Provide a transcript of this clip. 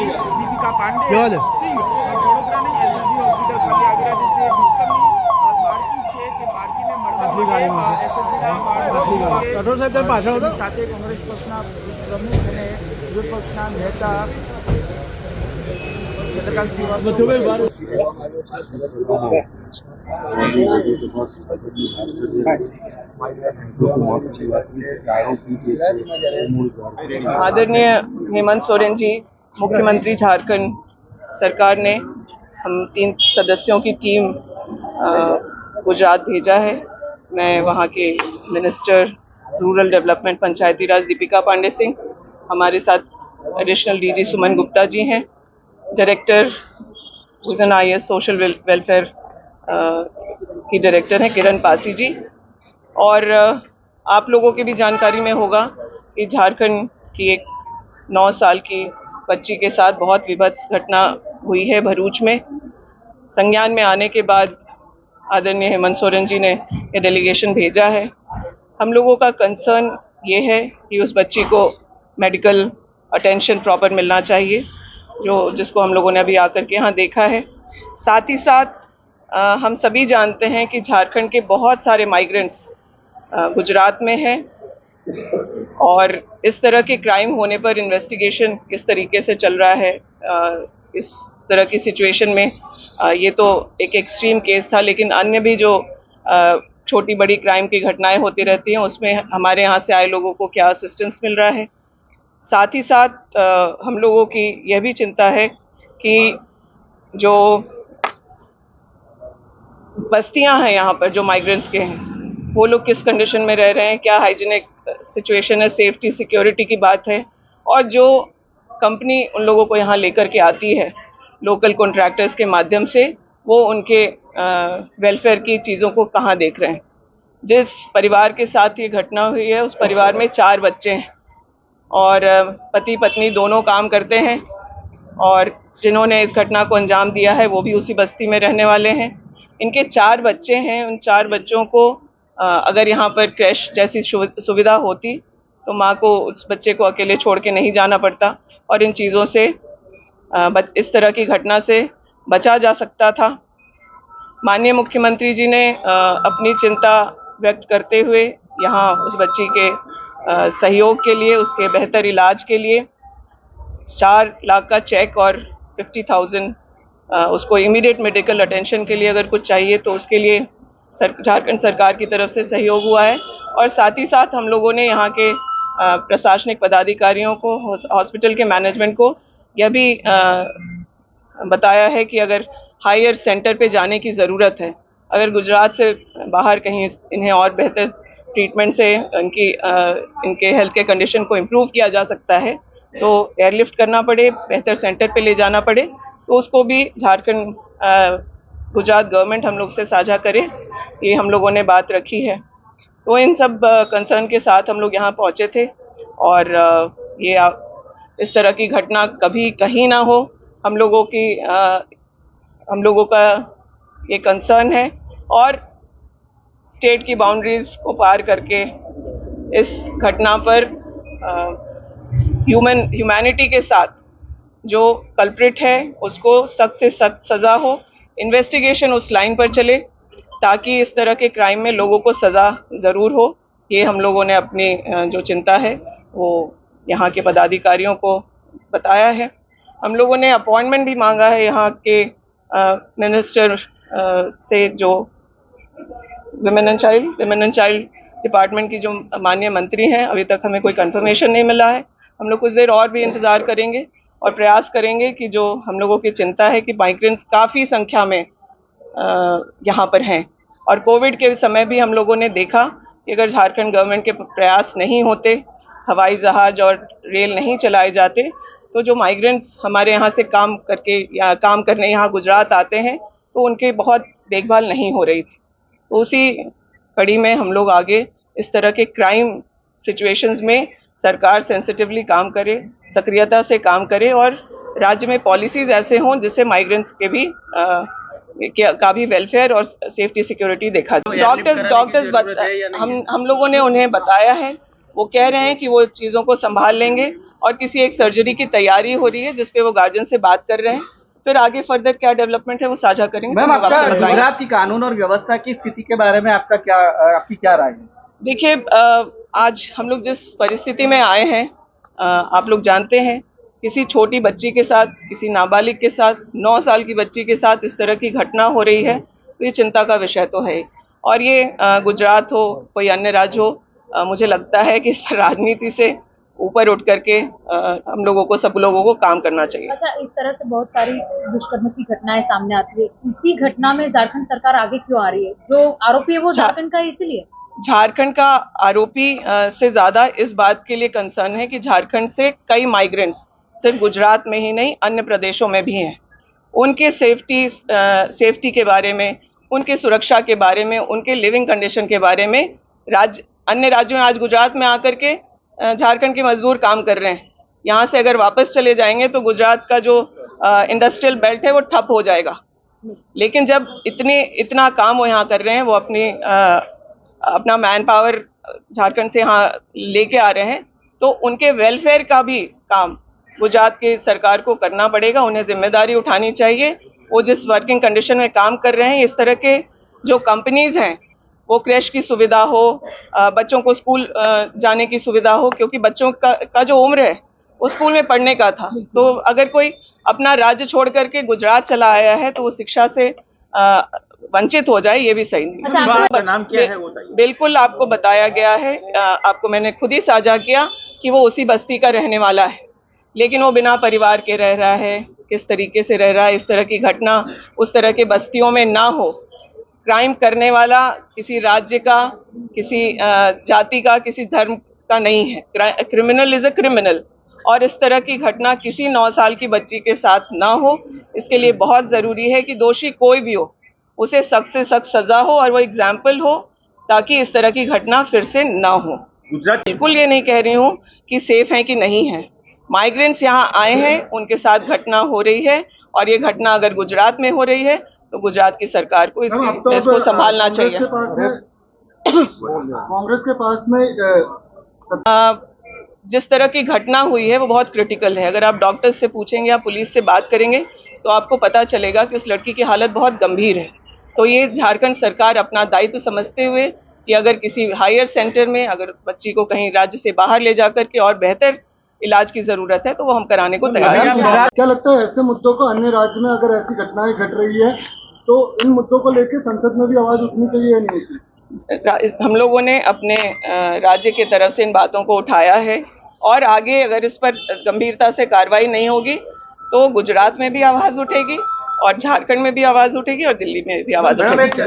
दीपिका पांडे સિંહ વડોદરાની SSG hospital ખાતે આવી રહ્યા છે. જે દુષ્કર્મની બાળકી છે તે બાળકીને મળવા એસએસજીના કઠોર સાહેબ પાછળ સાથે કોંગ્રેસ પક્ષના પ્રમુખ અને વિરોધ પક્ષના નેતા ચંદ્રકાંત શ્રીવાસ્તવ आदरणीय हेमंत सोरेन जी, मुख्यमंत्री झारखंड सरकार ने हम 3 सदस्यों की टीम गुजरात भेजा है. मैं वहाँ के मिनिस्टर रूरल डेवलपमेंट पंचायती राज दीपिका पांडे सिंह, हमारे साथ एडिशनल डीजी सुमन गुप्ता जी हैं, director vision IAS social welfare की डायरेक्टर हैं किरण पासी जी. और आप लोगों की भी जानकारी में होगा कि झारखंड की एक 9 साल की बच्ची के साथ बहुत विभत्स घटना हुई है भरूच में. संज्ञान में आने के बाद आदरणीय हेमंत सोरेन जी ने ये डेलीगेशन भेजा है. हम लोगों का कंसर्न ये है कि उस बच्ची को मेडिकल अटेंशन प्रॉपर मिलना चाहिए, जिसको हम लोगों ने अभी आकर के यहाँ देखा है. साथ ही साथ हम सभी जानते हैं कि झारखंड के बहुत सारे माइग्रेंट्स गुजरात में हैं और इस तरह के क्राइम होने पर इन्वेस्टिगेशन किस तरीके से चल रहा है. इस तरह की सिचुएशन में ये तो एक एक्सट्रीम केस था, लेकिन अन्य भी जो छोटी बड़ी क्राइम की घटनाएं होती रहती हैं उसमें हमारे यहाँ से आए लोगों को क्या असिस्टेंस मिल रहा है. साथ ही साथ हम लोगों की यह भी चिंता है कि जो बस्तियां हैं यहाँ पर जो माइग्रेंट्स के हैं वो लोग किस कंडीशन में रह रहे हैं, क्या हाइजीनिक सिचुएशन है, सेफ्टी सिक्योरिटी की बात है. और जो कंपनी उन लोगों को यहाँ लेकर के आती है लोकल कॉन्ट्रैक्टर्स के माध्यम से, वो उनके वेलफेयर की चीज़ों को कहाँ देख रहे हैं. जिस परिवार के साथ ये घटना हुई है उस परिवार में 4 बच्चे हैं और पति पत्नी दोनों काम करते हैं और जिन्होंने इस घटना को अंजाम दिया है वो भी उसी बस्ती में रहने वाले हैं. इनके 4 बच्चे हैं. उन 4 बच्चों को अगर यहाँ पर क्रैश जैसी सुविधा होती तो माँ को उस बच्चे को अकेले छोड़ के नहीं जाना पड़ता और इन चीज़ों से इस तरह की घटना से बचा जा सकता था. माननीय मुख्यमंत्री जी ने अपनी चिंता व्यक्त करते हुए यहाँ उस बच्ची के सहयोग के लिए, उसके बेहतर इलाज के लिए 4 लाख का चेक और 50,000 उसको इमीडिएट मेडिकल अटेंशन के लिए अगर कुछ चाहिए तो उसके लिए झारखंड सरकार की तरफ से सहयोग हुआ है. और साथ ही साथ हम लोगों ने यहाँ के प्रशासनिक पदाधिकारियों को, हॉस्पिटल के मैनेजमेंट को यह भी बताया है कि अगर हायर सेंटर पे जाने की ज़रूरत है, अगर गुजरात से बाहर कहीं इन्हें और बेहतर ट्रीटमेंट से इनके हेल्थ के कंडीशन को इम्प्रूव किया जा सकता है तो एयरलिफ्ट करना पड़े, बेहतर सेंटर पे ले जाना पड़े, तो उसको भी झारखंड गुजरात गवर्नमेंट हम लोग से साझा करे, ये हम लोगों ने बात रखी है. तो इन सब कंसर्न के साथ हम लोग यहाँ पहुँचे थे और ये इस तरह की घटना कभी कहीं ना हो, हम लोगों का ये कंसर्न है. और स्टेट की बाउंड्रीज को पार करके इस घटना पर ह्यूमैनिटी के साथ जो कल्प्रिट है उसको सख्त से सख्त सज़ा हो, इन्वेस्टिगेशन उस लाइन पर चले ताकि इस तरह के क्राइम में लोगों को सज़ा ज़रूर हो. ये हम लोगों ने अपनी जो चिंता है वो यहाँ के पदाधिकारियों को बताया है. हम लोगों ने अपॉइंटमेंट भी मांगा है यहाँ के मिनिस्टर से, जो विमेन एंड चाइल्ड डिपार्टमेंट की जो माननीय मंत्री हैं. अभी तक हमें कोई कंफर्मेशन नहीं मिला है. हम लोग कुछ देर और भी इंतज़ार करेंगे और प्रयास करेंगे कि जो हम लोगों की चिंता है कि माइग्रेंट्स काफ़ी संख्या में यहाँ पर हैं और कोविड के समय भी हम लोगों ने देखा कि अगर झारखंड गवर्नमेंट के प्रयास नहीं होते, हवाई जहाज़ और रेल नहीं चलाए जाते, तो जो माइग्रेंट्स हमारे यहाँ से काम करने यहाँ गुजरात आते हैं तो उनकी बहुत देखभाल नहीं हो रही थी. तो उसी कड़ी में हम लोग आगे इस तरह के क्राइम सिचुएशंस में सरकार सेंसिटिवली काम करे, सक्रियता से काम करे और राज्य में पॉलिसीज़ ऐसे हों जिससे माइग्रेंट्स के भी का भी वेलफेयर और सेफ्टी सिक्योरिटी देखा जाए. डॉक्टर्स हम लोगों ने उन्हें बताया है वो कह रहे हैं कि वो चीज़ों को संभाल लेंगे और किसी एक सर्जरी की तैयारी हो रही है जिस पे वो गार्जियन से बात कर रहे हैं। फिर आगे फर्दर क्या डेवलपमेंट है वो साझा करेंगे। मैम, तो हम आपका आपसे बताएंगे। गुजरात की कानून और व्यवस्था की स्थिति के बारे में आपकी क्या राय है? देखिए, आज हम लोग जिस परिस्थिति में आए हैं, आप लोग जानते हैं, किसी छोटी बच्ची के साथ, किसी नाबालिग के साथ, 9 साल की बच्ची के साथ इस तरह की घटना हो रही है, तो ये चिंता का विषय तो है। और ये गुजरात हो, कोई अन्य राज्य हो, मुझे लगता है कि इस पर राजनीति से ऊपर उठ करके हम लोगों को, सब लोगों को काम करना चाहिए। अच्छा, इस तरह से बहुत सारी दुष्कर्म की घटनाएं सामने आती है, इसी घटना में झारखंड सरकार आगे क्यों आ रही है? जो आरोपी है वो झारखंड का है, इसीलिए झारखंड का आरोपी से ज्यादा इस बात के लिए कंसर्न है कि झारखंड से कई माइग्रेंट्स सिर्फ गुजरात में ही नहीं अन्य प्रदेशों में भी हैं। उनके सेफ्टी के बारे में, उनके सुरक्षा के बारे में, उनके लिविंग कंडीशन के बारे में अन्य राज्यों में आज गुजरात में आकर के झारखंड के मजदूर काम कर रहे हैं। यहाँ से अगर वापस चले जाएंगे तो गुजरात का जो इंडस्ट्रियल बेल्ट है वो ठप हो जाएगा। लेकिन जब इतना काम वो यहाँ कर रहे हैं, वो अपना मैन पावर झारखंड से यहाँ लेके आ रहे हैं, तो उनके वेलफेयर का भी काम गुजरात की सरकार को करना पड़ेगा। उन्हें जिम्मेदारी उठानी चाहिए। वो जिस वर्किंग कंडीशन में काम कर रहे हैं, इस तरह के जो कंपनीज हैं, वो क्रैश की सुविधा हो, बच्चों को स्कूल जाने की सुविधा हो, क्योंकि बच्चों का जो उम्र है वो स्कूल में पढ़ने का था। तो अगर कोई अपना राज्य छोड़ करके गुजरात चला आया है तो वो शिक्षा से वंचित हो जाए, ये भी सही नहीं। अच्छा, आपका नाम क्या है वो बताइए। बिल्कुल आपको बताया गया है, आपको मैंने खुद ही साझा किया कि वो उसी बस्ती का रहने वाला है, लेकिन वो बिना परिवार के रह रहा है। किस तरीके से रह रहा है, इस तरह की घटना उस तरह के बस्तियों में ना हो। क्राइम करने वाला किसी राज्य का, किसी जाति का, किसी धर्म का नहीं है। क्रिमिनल इज अ क्रिमिनल, और इस तरह की घटना किसी 9 साल की बच्ची के साथ ना हो। इसके लिए बहुत ज़रूरी है कि दोषी कोई भी हो, उसे सख्त से सख्त सज़ा हो और वो एग्जाम्पल हो, ताकि इस तरह की घटना फिर से ना हो। गुजरात बिल्कुल ये नहीं कह रही हूँ कि सेफ है कि नहीं है। माइग्रेंट्स यहाँ आए हैं, उनके साथ घटना हो रही है, और ये घटना अगर गुजरात में हो रही है तो गुजरात की सरकार को इसको संभालना चाहिए। कांग्रेस के पास में जिस तरह की घटना हुई है वो बहुत क्रिटिकल है। अगर आप डॉक्टर्स से पूछेंगे या पुलिस से बात करेंगे तो आपको पता चलेगा कि उस लड़की की हालत बहुत गंभीर है। तो ये झारखंड सरकार अपना दायित्व समझते हुए कि अगर किसी हायर सेंटर में अगर बच्ची को कहीं राज्य से बाहर ले जाकर के और बेहतर इलाज की जरूरत है तो वो हम कराने को तैयार हैं। क्या लगता है ऐसे मुद्दों को अन्य राज्य में अगर ऐसी घटनाएं घट रही है तो इन मुद्दों को लेकर संसद में भी आवाज उठनी चाहिए या नहीं उठनी? हम लोगों ने अपने राज्य की तरफ से इन बातों को उठाया है, और आगे अगर इस पर गंभीरता से कार्रवाई नहीं होगी तो गुजरात में भी आवाज उठेगी और झारखंड में भी आवाज उठेगी और दिल्ली में भी आवाज उठेगी।